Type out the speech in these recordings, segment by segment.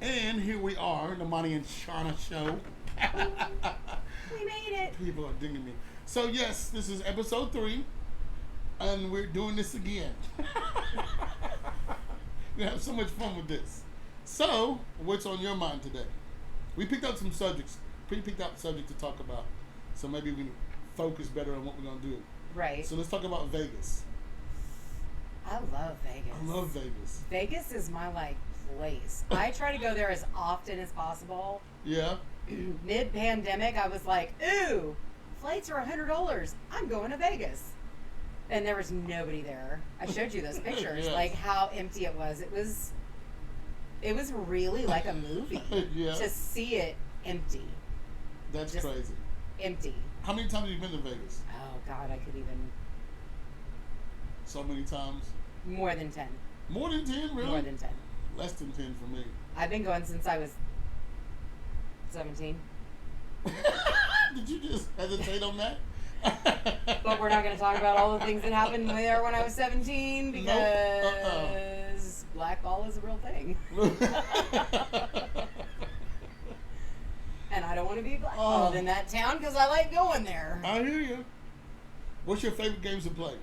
And here we are, the Monty and Shawna show. We made it. People are dinging me. So yes, this is episode 3, and we're doing this again. We have so much fun with this. So, what's on your mind today? We picked out some subjects, picked out subjects to talk about. So maybe we can focus better on what we're gonna do. Right. So let's talk about Vegas. I love Vegas. I love Vegas. Vegas is my place. I try to go there as often as possible. Yeah. Mid-pandemic, I was like, ooh, flights are $100. I'm going to Vegas. And there was nobody there. I showed you those pictures, Yes. like how empty it was. It was really like a movie Yeah. to see it empty. That's Just crazy. Empty. How many times have you been to Vegas? Oh, God, I could even... So many times? More than 10. More than 10, really? More than 10. Less than 10 for me. I've been going since I was 17. Did you just hesitate on that? But we're not going to talk about all the things that happened there when I was 17 because blackball is a real thing. And I don't want to be blackballed in that town because I like going there. I hear you. What's your favorite games to play?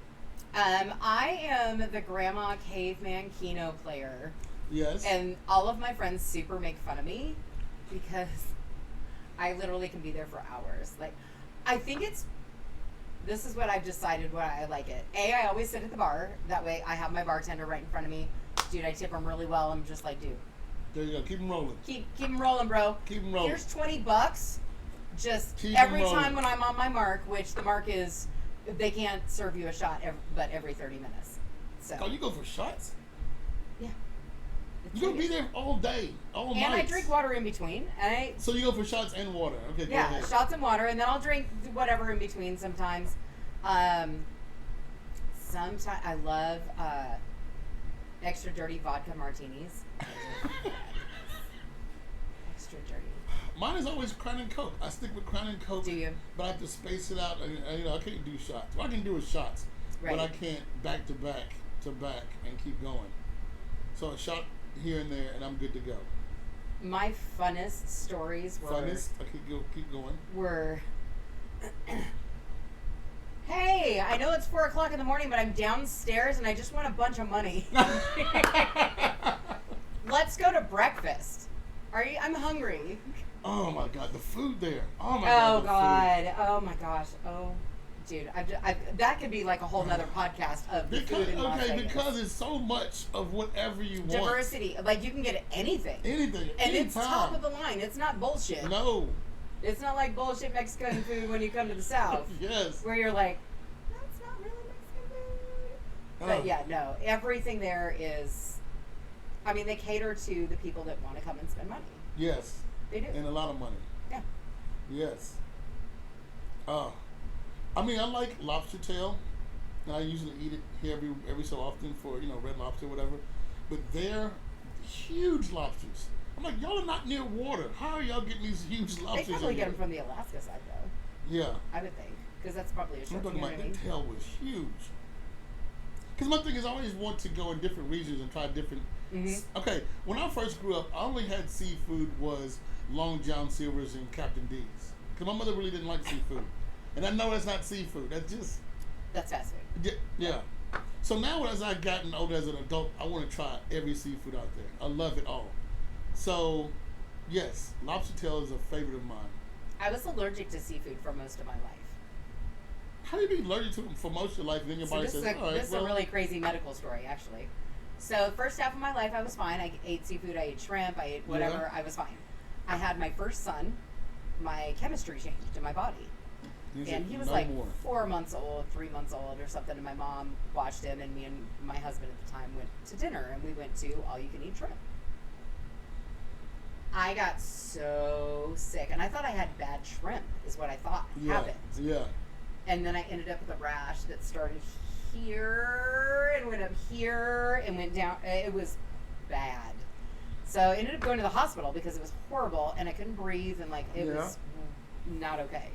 I am the Grandma Caveman Keno player. Yes. And all of my friends super make fun of me because I literally can be there for hours. Like, I think this is what I've decided why I like it. I always sit at the bar. That way I have my bartender right in front of me. Dude, I tip him really well. I'm just like, dude. There you go. Keep them rolling. Keep them rolling, bro. Keep them rolling. Here's $20. Just Keep every 'em rolling. time when I'm on my mark, which the mark is, they can't serve you a shot but every 30 minutes. So. Oh, you go for shots? Yeah. You're going to be there all day, all night. And I drink water in between. So you go for shots and water. Okay, go ahead. Shots and water, and then I'll drink whatever in between sometimes. Sometimes I love extra dirty vodka martinis. Extra dirty. Mine is always Crown and Coke. I stick with Crown and Coke. Do you? But I have to space it out. And I can't do shots. What I can do is shots. Right. But I can't back to back and keep going. So a shot here and there, and I'm good to go. My funnest stories were... Funnest? I keep going. Were... Hey, I know it's 4 o'clock in the morning, but I'm downstairs and I just want a bunch of money. Let's go to breakfast. I'm hungry. Oh my God, the food there. Oh my God. Oh God. Oh my gosh. Oh, dude. That could be like a whole nother podcast of the food in Las Vegas. Because it's so much of whatever you want. Diversity. Like you can get anything. Anything. And it's anytime. top of the line. It's not bullshit. No. It's not like bullshit Mexican food when you come to the South. Yes. Where you're like, that's not really Mexican food. But yeah, no. Everything there is, I mean, they cater to the people that want to come and spend money. Yes. They do. And a lot of money. Yeah. Yes. I mean, I like lobster tail. And I usually eat it here every so often for, Red Lobster or whatever. But they're huge lobsters. I'm like, y'all are not near water. How are y'all getting these huge lobsters? They probably get them from the Alaska side, though. Yeah. I would think. Because that's probably a short, I'm talking you know about what I mean? the tail was huge. Because my thing is, I always want to go in different regions and try different... Mm-hmm. Okay, when I first grew up, I only had seafood was Long John Silver's and Captain D's. Because my mother really didn't like seafood. And I know that's not seafood. That's just... That's fast food. Yeah. So now as I've gotten older as an adult, I want to try every seafood out there. I love it all. So, yes, lobster tail is a favorite of mine. I was allergic to seafood for most of my life. How do you be allergic to them for most of your life and then your body says, all right, this is a really crazy medical story, actually. So, the first half of my life, I was fine. I ate seafood, I ate shrimp, I ate whatever. Yeah. I was fine. I had my first son. My chemistry changed in my body. And he was 4 months old, 3 months old or something, and my mom watched him, and me and my husband at the time went to dinner, and we went to all-you-can-eat shrimp. I got so sick, and I thought I had bad shrimp, is what I thought happened. Yeah. And then I ended up with a rash that started here, and went up here, and went down. It was bad. So I ended up going to the hospital because it was horrible, and I couldn't breathe, and it was not okay.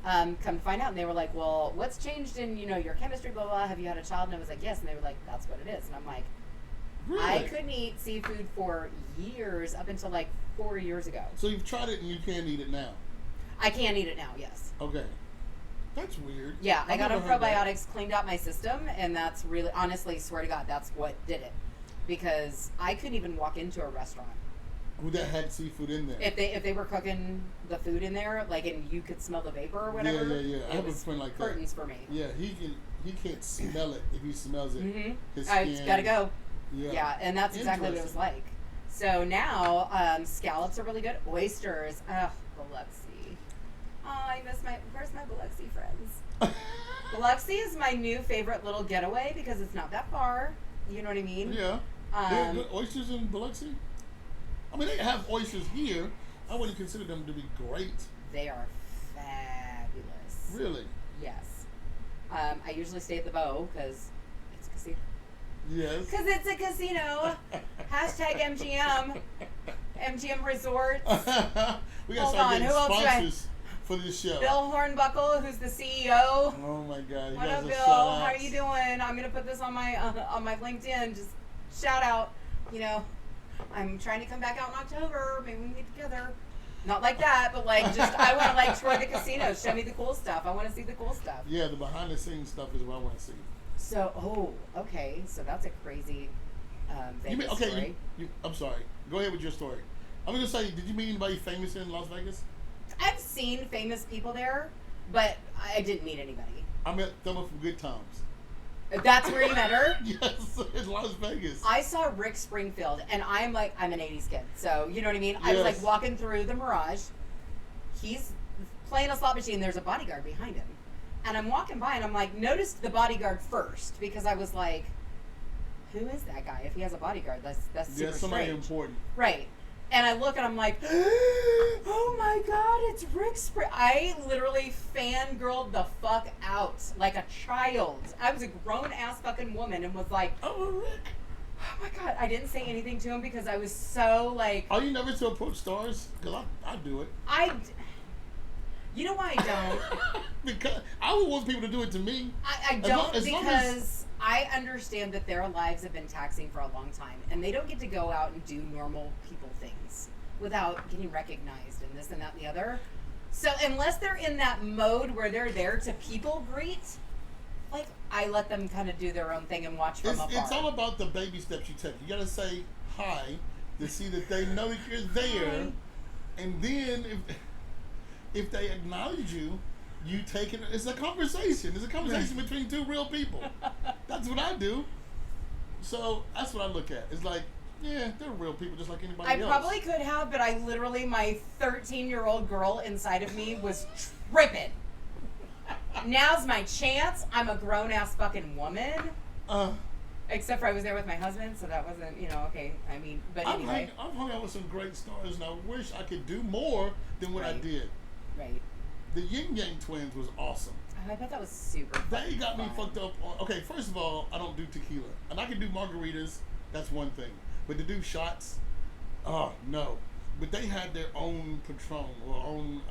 Come to find out, and they were like, well, what's changed in, your chemistry, blah, blah, have you had a child? And I was like, yes. And they were like, that's what it is. And I'm like, Really? I couldn't eat seafood for years, up until like 4 years ago. So you've tried it and you can eat it now? I can eat it now, yes. Okay. That's weird. Yeah, I got on never heard that. probiotics, cleaned out my system, and that's really, honestly, swear to God, that's what did it. Because I couldn't even walk into a restaurant. Who that had seafood in there? If they were cooking the food in there, like, and you could smell the vapor or whatever. Yeah. I have a friend like that. Curtains for me. Yeah, he can't smell it. If he smells it, his It's skin. gotta go. Yeah. Yeah, and that's exactly what it was like. So now, scallops are really good. Oysters. Ugh, Biloxi. Oh, I miss where's my Biloxi friends? Biloxi is my new favorite little getaway because it's not that far. You know what I mean? Yeah. There are good oysters in Biloxi? I mean, they have oysters here. I wouldn't consider them to be great. They are fabulous. Really? Yes. I usually stay at the Bow because it's a casino. Yes. Because it's a casino. Hashtag MGM. MGM Resorts. We got Hold some on, who else do I- sponsors for this show. Bill Hornbuckle, who's the CEO. Oh my God! What up, Bill? How are you doing? I'm gonna put this on my LinkedIn. Just shout out. You know, I'm trying to come back out in October. Maybe we can get together. Not like that, but like just I want to like tour the casinos. Show me the cool stuff. I want to see the cool stuff. Yeah, the behind the scenes stuff is what I want to see. So, okay. So that's a crazy Vegas story. I'm sorry. Go ahead with your story. I'm gonna say, did you meet anybody famous in Las Vegas? I've seen famous people there, but I didn't meet anybody. I met Thelma from Good Times. That's where you met her? Yes, in Las Vegas. I saw Rick Springfield, and I'm an 80s kid, so you know what I mean? I was like walking through the Mirage. He's playing a slot machine, there's a bodyguard behind him. And I'm walking by, and I'm like, noticed the bodyguard first, because I was like, who is that guy? If he has a bodyguard, that's super somebody strange. important. Right. And I look and I'm like, oh my God, it's Rick Spring. I literally fangirled the fuck out like a child. I was a grown ass fucking woman and was like, Oh, Rick. oh my God. I didn't say anything to him because I was so like. Are you never to approach stars? Because I do it. You know why I don't? Because I would want people to do it to me. I don't because I understand that their lives have been taxing for a long time, and they don't get to go out and do normal people things without getting recognized and this and that and the other. So unless they're in that mode where they're there to people greet, like I let them kind of do their own thing and watch from afar. It's all about the baby steps you take. You got to say hi to see that they know that you're there, Hi. and then if they acknowledge you, you take it. It's a conversation. It's a conversation between two real people. That's what I do. So that's what I look at. It's like, yeah, they're real people just like anybody else. I probably could have, but I literally, my 13-year-old girl inside of me was tripping. Now's my chance. I'm a grown-ass fucking woman. Except for I was there with my husband, so that wasn't, okay. I mean, but anyway. I've hung out with some great stars, and I wish I could do more than what I did. Right. The Yin Yang Twins was awesome. Oh, I bet that was super They got me fun. fucked up on. Okay, first of all, I don't do tequila, and I can do margaritas. That's one thing, but to do shots, oh no. But they had their own Patron or own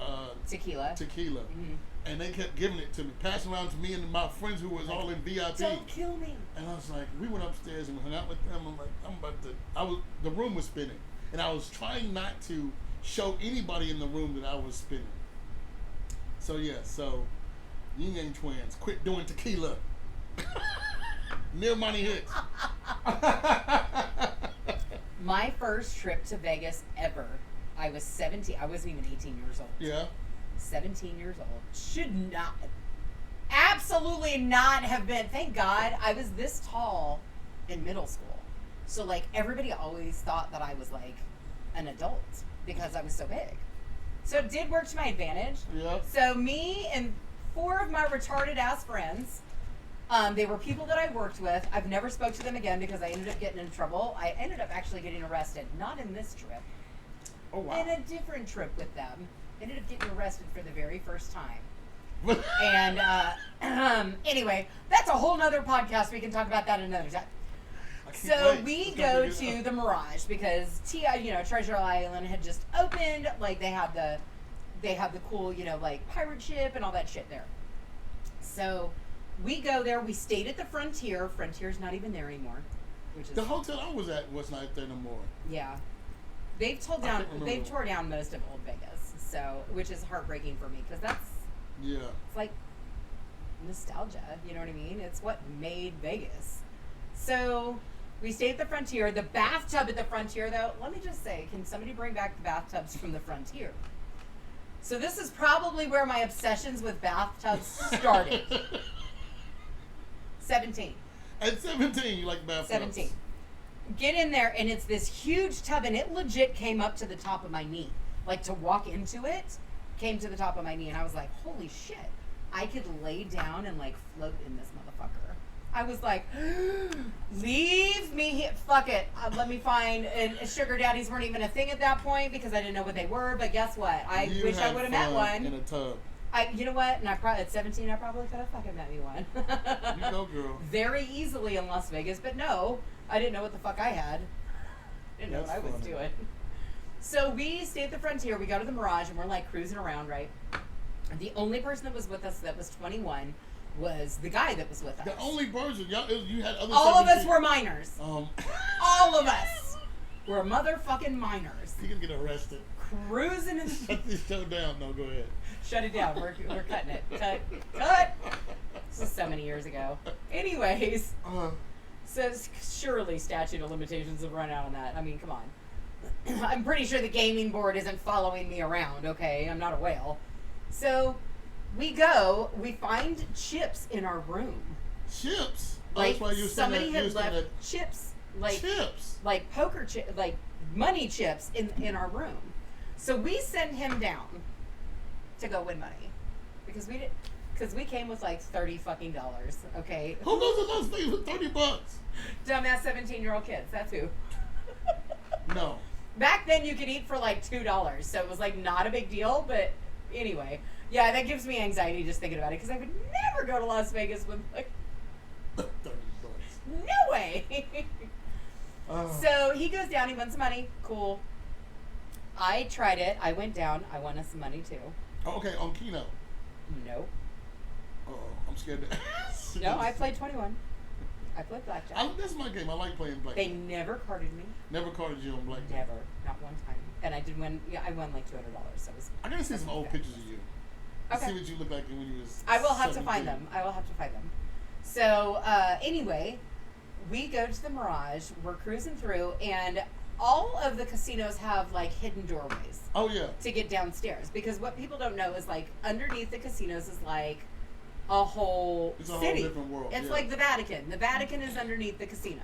tequila, mm-hmm. And they kept giving it to me, passing around to me and my friends who was all in VIP. Don't kill me. And I was like, we went upstairs and hung out with them. I'm like, the room was spinning, and I was trying not to show anybody in the room that I was spinning. So Yin Yang Twins, quit doing tequila. Near Monty Hicks. My first trip to Vegas ever, I was 17. I wasn't even 18 years old. Yeah. 17 years old. Should not, absolutely not have been. Thank God I was this tall in middle school. So like everybody always thought that I was like an adult because I was so big. So it did work to my advantage. Yep. So me and 4 of my retarded ass friends, they were people that I worked with. I've never spoke to them again because I ended up getting in trouble. I ended up actually getting arrested. Not in this trip. Oh, wow. In a different trip with them. Ended up getting arrested for the very first time. And anyway, that's a whole nother podcast. We can talk about that another time. So we go to the Mirage because Treasure Island had just opened. Like they have the cool, like pirate ship and all that shit there. So we go there. We stayed at the Frontier. Frontier's not even there anymore. which is The hotel I was at was not there no more. yeah. They've tore down most of Old Vegas, so which is heartbreaking for me because that's it's like nostalgia. You know what I mean? It's what made Vegas. So we stayed at the Frontier. The bathtub at the Frontier, though, let me just say, can somebody bring back the bathtubs from the Frontier? So this is probably where my obsessions with bathtubs started. 17. At 17, you like bathtubs? 17. Get in there, and it's this huge tub, and it legit came up to the top of my knee. Like, to walk into it came to the top of my knee, and I was like, holy shit. I could lay down and, like, float in this motherfucker. I was like, leave me here. Fuck it. Let me find. And sugar daddies weren't even a thing at that point because I didn't know what they were. But guess what? I wish I would have met one. In a tub. You know what? And at 17, I probably could have fucking met me one. You go, girl. Very easily in Las Vegas. But no, I didn't know what the fuck I had. Didn't know what I was doing. So we stayed at the Frontier. We go to the Mirage and we're like cruising around, right? The only person that was with us that was 21 was the guy that was with us. The only person, you had other. All of us were minors. All of us were motherfucking minors. You can get arrested. Cruising in. Shut this show down. No, go ahead. Shut it down. We're cutting it. Cut. This was so many years ago. Anyways, so surely statute of limitations have run out on that. I mean, come on. I'm pretty sure the gaming board isn't following me around. Okay, I'm not a whale. So. We find chips in our room. Chips? Like somebody had left chips, like poker chips, like money chips in our room. So we send him down to go win money because we came with like $30 fucking dollars. Okay. Who goes to Las Vegas with $30? Dumbass 17-year-old kids. That's who. No. Back then you could eat for like $2, so it was like not a big deal. But anyway. Yeah, that gives me anxiety just thinking about it because I would never go to Las Vegas with like $30. No way. So he goes down. He won some money. Cool. I tried it. I went down. I won us some money too. Oh, okay, on Keno. No. I'm scared. No, I played 21. I played blackjack. That's my game. I like playing blackjack. They never carded me. Never carded you on blackjack. Never, not one time. And I did win. Yeah, I won like $200. So it was. I gotta see some old pictures of you. Okay. See what you look like when you was. I will have 17. to find them. So anyway, we go to the Mirage. We're cruising through, and all of the casinos have like hidden doorways. Oh yeah. To get downstairs, because what people don't know is like underneath the casinos is like a whole it's city. A whole different world. It's like the Vatican. The Vatican is underneath the casinos.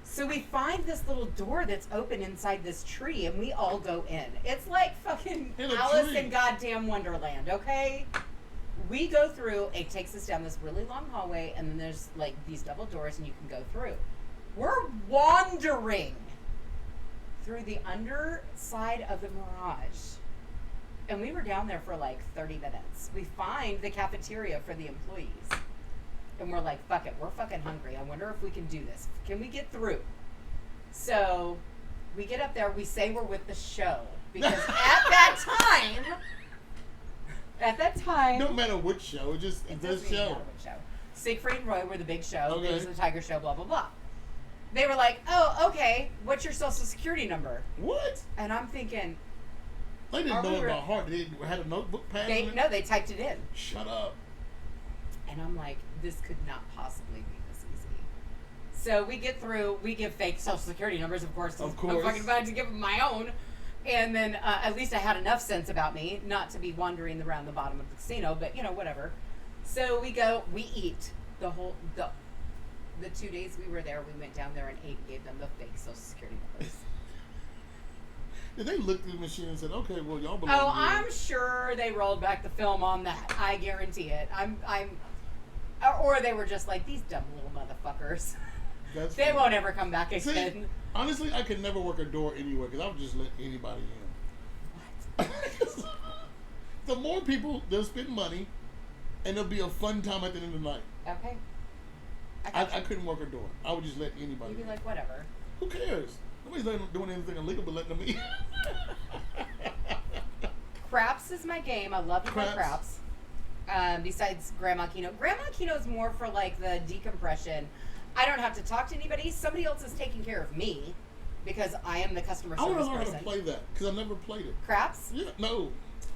So we find this little door that's open inside this tree, and we all go in. It's like fucking Alice in goddamn Wonderland, okay? We go through, it takes us down this really long hallway, and then there's like these double doors, and you can go through. We're wandering through the underside of the Mirage. And we were down there for like 30 minutes. We find the cafeteria for the employees. And we're like, fuck it, we're fucking hungry. I wonder if we can do this. Can we get through? So we get up there, we say we're with the show. Because at that time, no matter which show, it doesn't show. matter what show. Siegfried and Roy were the big show. Okay. It was the Tiger Show, blah, blah, blah. They were like, oh, okay, what's your social security number? What? And I'm thinking... They didn't know it by heart. They had a notebook pad? No, they typed it in. Shut up. And I'm like, this could not possibly be this easy. So we get through, we give fake social security numbers, of course. I'm fucking about to give them my own. And then at least I had enough sense about me not to be wandering around the bottom of the casino, but whatever. So we go, we eat the 2 days we were there. We went down there and ate and gave them the fake social security numbers. Did they look through the machine and said, "Okay, well, y'all belong here"? I'm sure they rolled back the film on that. I guarantee it. Or they were just like, these dumb little motherfuckers. They won't ever come back again. See, honestly, I could never work a door anywhere because I would just let anybody in. What? The more people, they'll spend money, and it'll be a fun time at the end of the night. Okay. I couldn't work a door. I would just let anybody in. You'd be like, whatever. Who cares? Nobody's doing anything illegal but letting them in. Craps is my game. I love to play craps. Besides Grandma Keno. Grandma Keno is more for like the decompression. I don't have to talk to anybody. Somebody else is taking care of me because I am the customer I want service to learn person. how to play that because I've never played it. Craps? Yeah, no.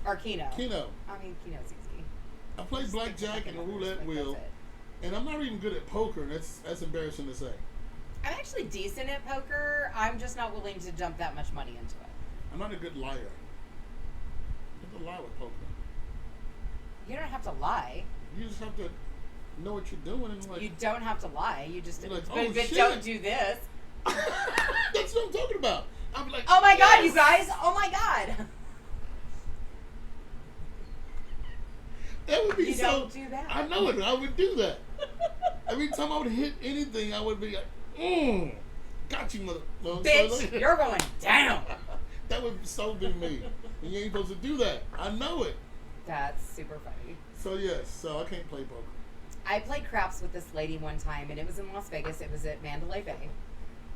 Or Keno? Keno. I mean, Keno's easy. I played blackjack and the roulette wheel, and I'm not even good at poker. And that's embarrassing to say. I'm actually decent at poker. I'm just not willing to dump that much money into it. I'm not a good liar. You have to lie with poker. You don't have to lie. You just have to know what you're doing and like. You don't have to lie. You just like, but shit. don't do this. That's what I'm talking about. I'm like, oh my God, yes. you guys! Oh my God! That would be you so. Don't do that. I know it. I would do that. Every time I would hit anything, I would be like, got you, mother. Bitch, you're going down. That would so be me. And you ain't supposed to do that. I know it. That's super funny. So yes, so I can't play poker. I played craps with this lady one time, and it was in Las Vegas. It was at Mandalay Bay.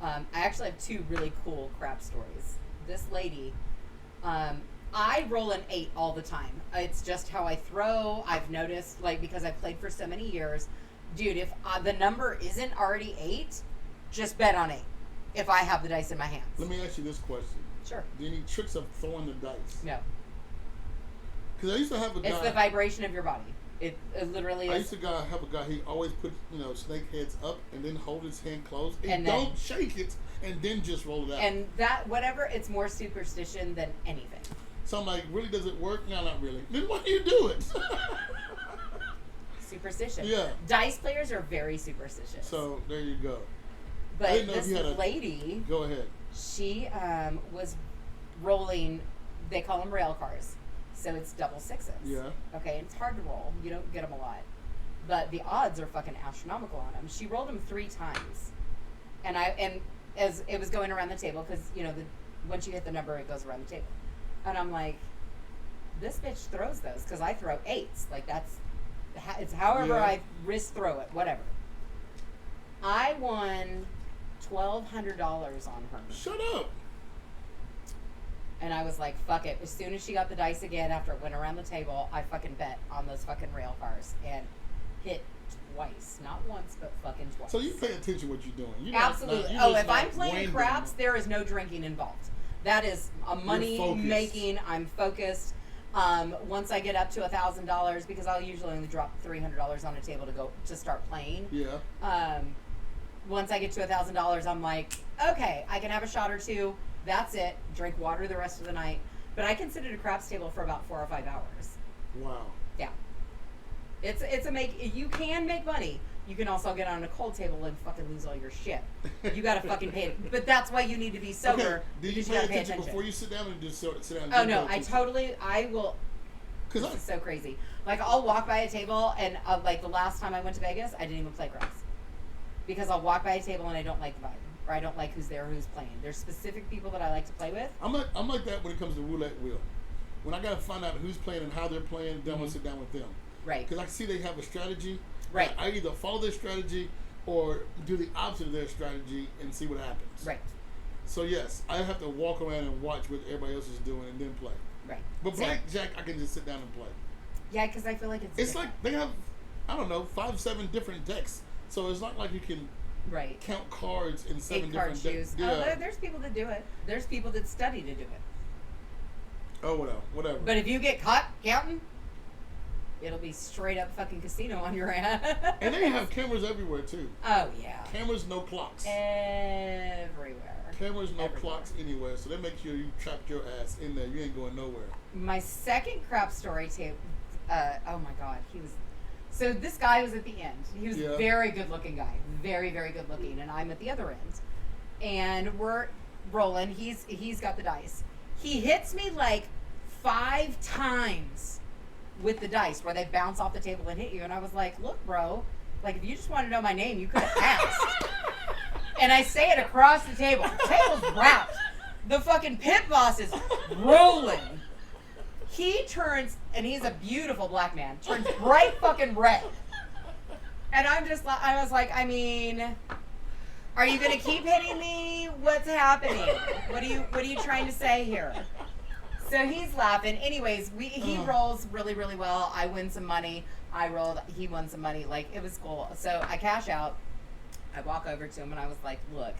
I actually have two really cool crap stories. This lady, I roll an 8 all the time. It's just how I throw. I've noticed, like, because I've played for so many years, dude, if the number isn't already 8, just bet on 8 if I have the dice in my hands. Let me ask you this question. Sure. Do you need tricks of throwing the dice? No. Because I used to have a guy. It's the vibration of your body. It literally is. I used to have a guy. He always put snake heads up and then hold his hand closed and then, don't shake it and then just roll it out. And that whatever, it's more superstition than anything. So I'm like, really? Does it work? No, not really. Then why do you do it? Superstition. Yeah. Dice players are very superstitious. So there you go. But this lady, go ahead. She was rolling. They call them rail cars, so it's double sixes. Yeah. Okay, and it's hard to roll. You don't get them a lot, but the odds are fucking astronomical on them. She rolled them 3 times, and as it was going around the table, because once you hit the number, it goes around the table, and I'm like, this bitch throws those because I throw 8s. Like it's however I wrist throw it, whatever. I won $1,200 on her. Shut up. And I was like, fuck it. As soon as she got the dice again, after it went around the table, I fucking bet on those fucking rail cars and hit twice. Not once, but fucking twice. So you pay attention what you're doing. Absolutely. If I'm playing craps, there is no drinking involved. That is a money making. I'm focused. Once I get up to $1,000, because I'll usually only drop $300 on a table to start playing. Yeah. Once I get to $1,000, I'm like, okay, I can have a shot or 2. That's it. Drink water the rest of the night. But I can sit at a craps table for about 4 or 5 hours. Wow. Yeah. You can make money. You can also get on a cold table and fucking lose all your shit. You gotta fucking pay it. But that's why you need to be sober. Okay. Do you pay attention before you sit down and just sit down? And I will. This is so crazy. Like, I'll walk by a table and like the last time I went to Vegas, I didn't even play craps. Because I'll walk by a table and I don't like the vibe. Or I don't like who's there, who's playing. There's specific people that I like to play with. I'm like that when it comes to roulette wheel. When I gotta find out who's playing and how they're playing, then I'm gonna sit down with them. Right. Because I see they have a strategy. Right. I either follow their strategy or do the opposite of their strategy and see what happens. Right. So yes, I have to walk around and watch what everybody else is doing and then play. Right. But blackjack, I can just sit down and play. Yeah, because I feel like it's different. Like they have, I don't know, 5, 7 different decks. So it's not like you can count cards in 7 different decks. Yeah. There's people that do it. There's people that study to do it. Oh, whatever. But if you get caught counting, it'll be straight up fucking casino on your ass. And they have cameras everywhere too. Oh yeah. Cameras, no clocks. Everywhere. Cameras, no clocks anywhere. So they make sure you trap your ass in there. You ain't going nowhere. My second crap story too. Oh my God, So this guy was at the end. He was a very good looking guy. Very, very good looking. And I'm at the other end. And we're rolling. He's got the dice. He hits me like 5 times with the dice where they bounce off the table and hit you. And I was like, look, bro, like if you just want to know my name, you could have asked. And I say it across the table. The table's wrapped. The fucking pit boss is rolling. He turns, and he's a beautiful black man, turns bright fucking red. And I was like, I mean, are you gonna keep hitting me? What's happening? What are you trying to say here? So he's laughing. Anyways, he rolls really, really well. I win some money. I rolled. He won some money. Like, it was cool. So I cash out. I walk over to him and I was like, look,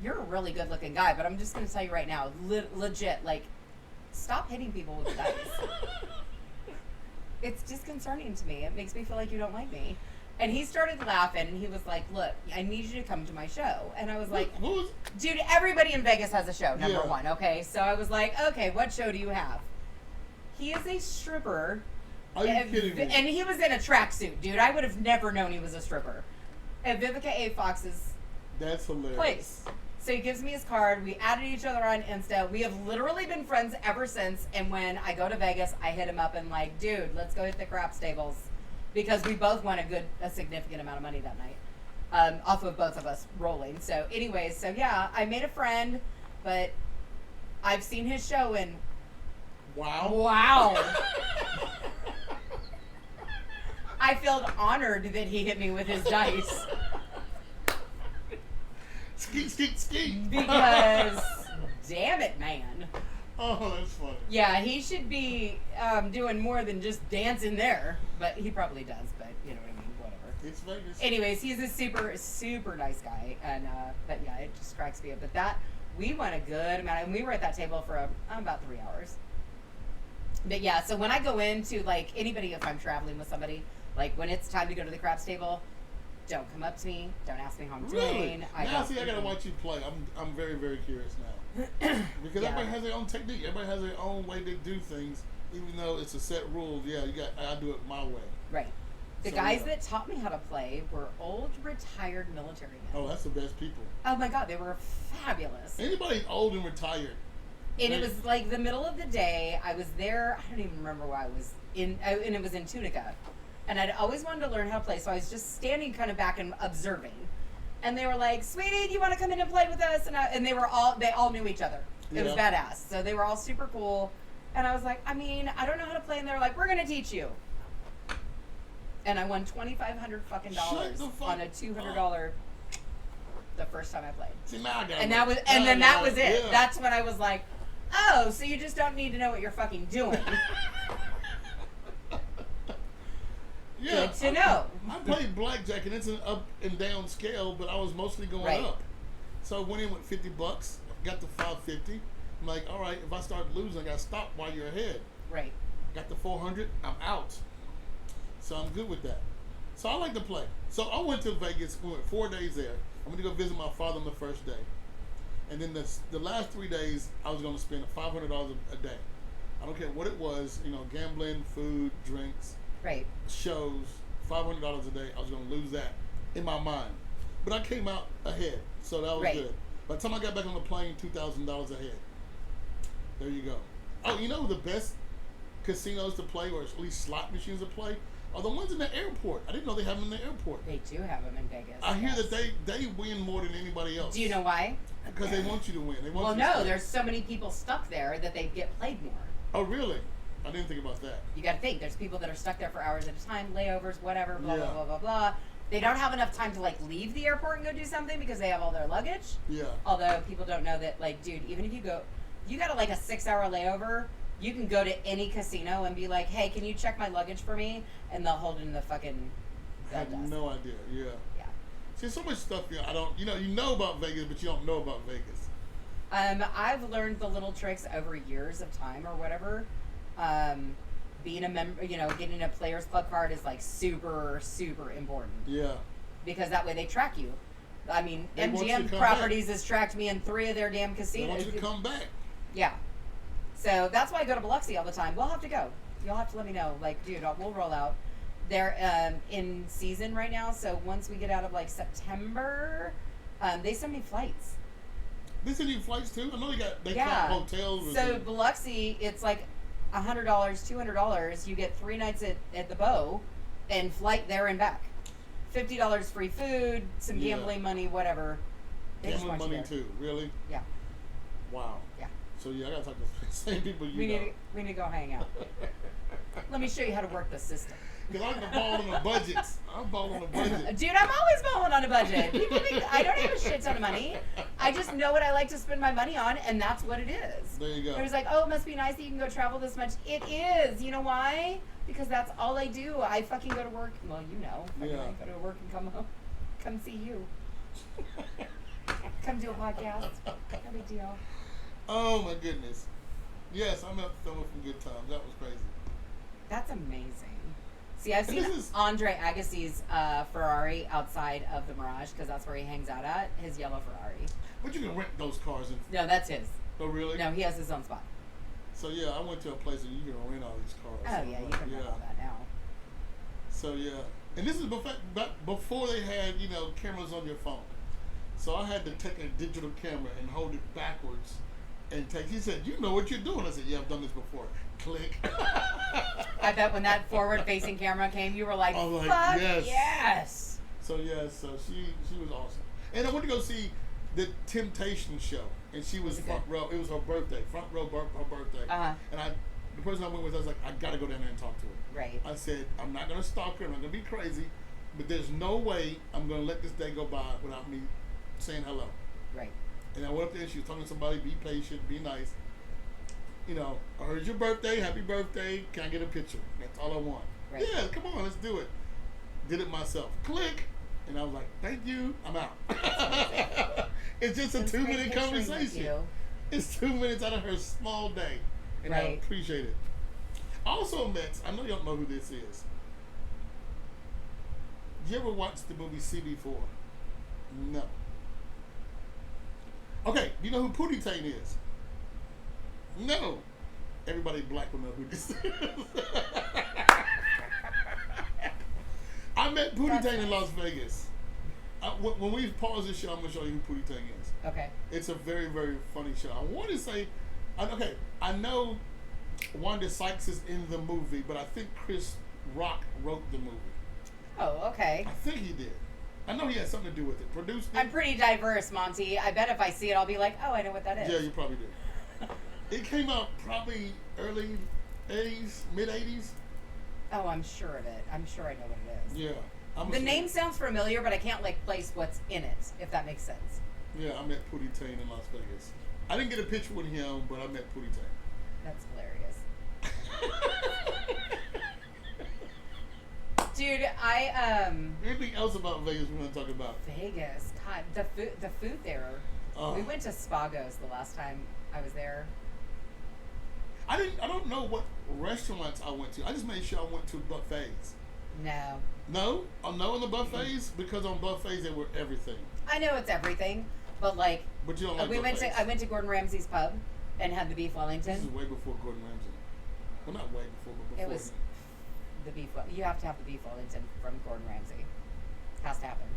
you're a really good looking guy, but I'm just going to tell you right now, legit, like, stop hitting people with the dice. It's disconcerting to me. It makes me feel like you don't like me. And he started laughing, and he was like, look, I need you to come to my show. And I was like, dude, everybody in Vegas has a show, number one, okay? So I was like, okay, what show do you have? He is a stripper. Are you kidding me? And he was in a tracksuit, dude. I would have never known he was a stripper. At Vivica A. Fox's That's hilarious. place. So he gives me his card. We added each other on Insta. We have literally been friends ever since. And when I go to Vegas, I hit him up and like, dude, let's go hit the crap stables. Because we both won a significant amount of money that night. Off of both of us rolling. So anyways, so yeah, I made a friend, but I've seen his show and wow. I felt honored that he hit me with his dice. Skeet. Because, damn it, man. Oh, that's funny. Yeah, he should be doing more than just dancing there. But he probably does, but you know what I mean, whatever. It's Vegas. Anyways, he's a super, super nice guy. And, but yeah, it just cracks me up. But we won a good amount. And we were at that table for about 3 hours. But yeah, so when I go into, like, anybody, if I'm traveling with somebody, like, when it's time to go to the craps table, don't come up to me. Don't ask me how I'm doing. Now, see, I gotta watch you play. I'm very, very curious now. Because everybody has their own technique. Everybody has their own way they do things. Even though it's a set rule, I do it my way. Right. The guys that taught me how to play were old, retired military men. Oh, that's the best people. Oh my God, they were fabulous. Anybody old and retired. And it was like the middle of the day. I was there. I don't even remember why I was in. And it was in Tunica. And I'd always wanted to learn how to play, so I was just standing kind of back and observing. And they were like, "Sweetie, do you want to come in and play with us?" And they all knew each other. It was badass. So they were all super cool. And I was like, I mean, I don't know how to play. And they were like, "We're gonna teach you." And I won $2,500 fucking dollars on a $200 the first time I played. See, now I got and that was, and then that was it. Yeah. That's when I was like, "Oh, so you just don't need to know what you're fucking doing." Yeah, good to know. I played blackjack, and it's an up and down scale, but I was mostly going up. So I went in with $50, got the $550. I'm like, all right, if I start losing, I got to stop while you're ahead. Right. Got the $400, I'm out. So I'm good with that. So I like to play. So I went to Vegas. We went 4 days there. I'm going to go visit my father on the first day. And then the last 3 days, I was going to spend $500 a day. I don't care what it was, gambling, food, drinks. Right. Shows, $500 a day. I was going to lose that in my mind. But I came out ahead, so that was good. By the time I got back on the plane, $2,000 ahead. There you go. Oh, you know the best casinos to play, or at least slot machines to play, are the ones in the airport. I didn't know they have them in the airport. They do have them in Vegas. I hear that they win more than anybody else. Do you know why? Because they want you to win. They want well, no, there's so many people stuck there that they get played more. Oh, really? I didn't think about that. You got to think. There's people that are stuck there for hours at a time, layovers, whatever, blah, blah, blah, blah, blah. They don't have enough time to, like, leave the airport and go do something because they have all their luggage. Yeah. Although people don't know that, like, dude, even if you got, like, a 6-hour layover, you can go to any casino and be like, hey, can you check my luggage for me? And they'll hold it in the fucking I had no idea. Yeah. Yeah. See, so much stuff, I don't, you know about Vegas, but you don't know about Vegas. I've learned the little tricks over years of time or whatever. Being a member, getting a players club card is like super, super important. Yeah. Because that way they track you. I mean, MGM Properties has tracked me in 3 of their damn casinos. They want you to come back. Yeah. So that's why I go to Biloxi all the time. We'll have to go. You'll have to let me know. Like, dude, we'll roll out. They're in season right now, so once we get out of like September, they send me flights. They send you flights too? I know they got hotels. So Biloxi, it's like $100, $200. You get 3 nights at the Bow and flight there and back. $50 free food, some gambling money, whatever. Gambling money too, really? Yeah. Wow. Yeah. So I gotta talk to the same people we need to go hang out. Let me show you how to work the system. Because I can ball on the budgets. I'm balling on a budget. Dude, I'm always balling on a budget. People think I don't have a shit ton of money. I just know what I like to spend my money on, and that's what it is. There you go. There's like, oh, it must be nice that you can go travel this much. It is. You know why? Because that's all I do. I fucking go to work. Well, you know. I go to work and come home. Come see you. Come do a podcast. No big deal. Oh my goodness. Yes, I met someone from Good Times. That was crazy. That's amazing. See, I've And seen this is- Andre Agassi's Ferrari outside of the Mirage because that's where he hangs out at, his yellow Ferrari. But you can rent those cars in. No, that's his. Oh really? No, he has his own spot. So yeah, I went to a place where you can rent all these cars. Oh, So yeah, I'm you like, can rent all that now. So yeah, and this is before they had cameras on your phone. So I had to take a digital camera and hold it backwards and take. He said, "You know what you're doing." I said, "Yeah, I've done this before." Click. I bet when that forward-facing camera came, you were like, I was like, "Fuck yes." yes!" So yeah, so she was awesome, and I went to go see the Temptation show, and she was Was it front good? row. It was her birthday, front row, her birthday, Uh-huh. and the person I went with, I was like, I gotta go down there and talk to her. Right. I said, I'm not gonna stalk her, I'm not gonna be crazy, but there's no way I'm gonna let this day go by without me saying hello. Right. And I went up there and she was talking to somebody, be patient, be nice. I heard your birthday, happy birthday, can I get a picture? That's all I want. Right. Yeah, come on, let's do it. Did it myself. Click. And I was like, thank you, I'm out. It's just a It's 2 great minute picturing with conversation. you. It's 2 minutes out of her small day. And I Right. appreciate it. Also met, I know you don't know who this is. You ever watched the movie CB4? No. Okay, do you know who Pootie Tang is? No. Everybody black will know who this is. I met Pootie That's Tang in nice. Las Vegas. When we pause this show, I'm going to show you who Pootie Tang is. Okay. It's a very, very funny show. I want to say, okay, I know Wanda Sykes is in the movie, but I think Chris Rock wrote the movie. Oh, okay. I think he did. I know he had something to do with it. Produced it. I'm pretty diverse, Monty. I bet if I see it, I'll be like, oh, I know what that is. Yeah, you probably did. It came out probably early 80s, mid 80s. Oh, I'm sure of it. I'm sure I know what it is. Yeah. The name sounds familiar, but I can't place what's in it, if that makes sense. Yeah, I met Pootie Tang in Las Vegas. I didn't get a picture with him, but I met Pootie Tang. That's hilarious. Dude, Anything else about Vegas we want to talk about? Vegas. God, the food there. Oh. We went to Spagos the last time I was there. I don't know what restaurants I went to. I just made sure I went to buffets. No. No? No on the buffets? Because on buffets they were everything. I know it's everything, but But you don't like buffets. I went to Gordon Ramsay's pub and had the beef This is Wellington. way before Gordon Ramsay. Well, not way before, but before. It was the beef. You have to have the beef Wellington from Gordon Ramsay. Has to happen.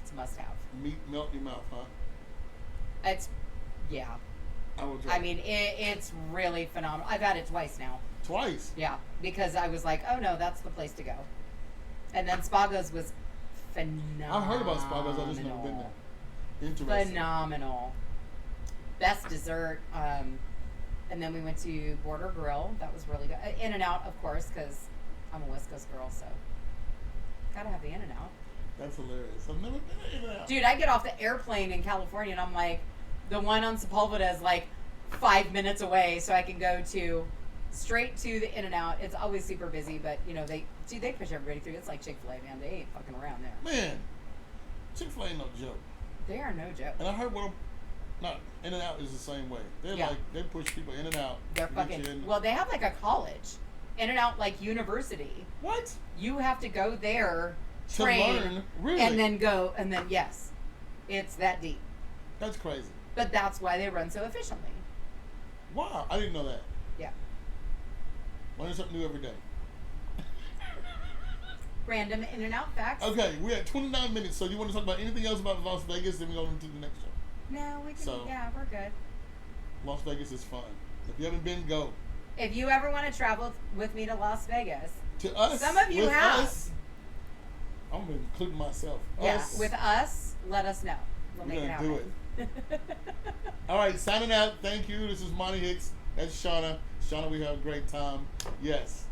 It's a must have. Meat melt in your mouth, huh? It's yeah. I will try. I mean, it's really phenomenal. I've had it twice now. Twice. Yeah, because I was like, oh no, that's the place to go. And then Spagos was phenomenal. I've heard about Spagos. I've just never been there. Interesting. Phenomenal. Best dessert. And then we went to Border Grill. That was really good. In and Out, of course, because I'm a West Coast girl, so gotta have the In and Out. That's hilarious. I've never been to In-N-Out. Dude, I get off the airplane in California, and I'm like, the one on Sepulveda is like 5 minutes away, so I can go straight to the In and Out. It's always super busy, but they push everybody through. It's like Chick-fil-A, man. They ain't fucking around there. Man, Chick-fil-A ain't no joke. They are no joke. And I heard In-N-Out is the same way. They're Yeah. they push people in and out. They're to get you fucking. in. Well, they have like a college, In and Out like university. What? You have to go there, To train, learn, really? and then go, and then yes, it's that deep. That's crazy. But that's why they run so efficiently. Wow, I didn't know that. Yeah. Learn something new every day. Random In and Out facts. Okay, we're at 29 minutes, so you want to talk about anything else about Las Vegas? Then we go into the next show. No, we can. So- Yeah, we're good. Las Vegas is fun. If you haven't been, go. If you ever want to travel with me to Las Vegas, To us. some of you with have. Us, I'm including myself. Yeah, Us. with us, let us know. We'll We're make it gonna do happen. All right, signing out. Thank you. This is Monty Hicks. That's Shawna. Shawna, we had a great time. Yes.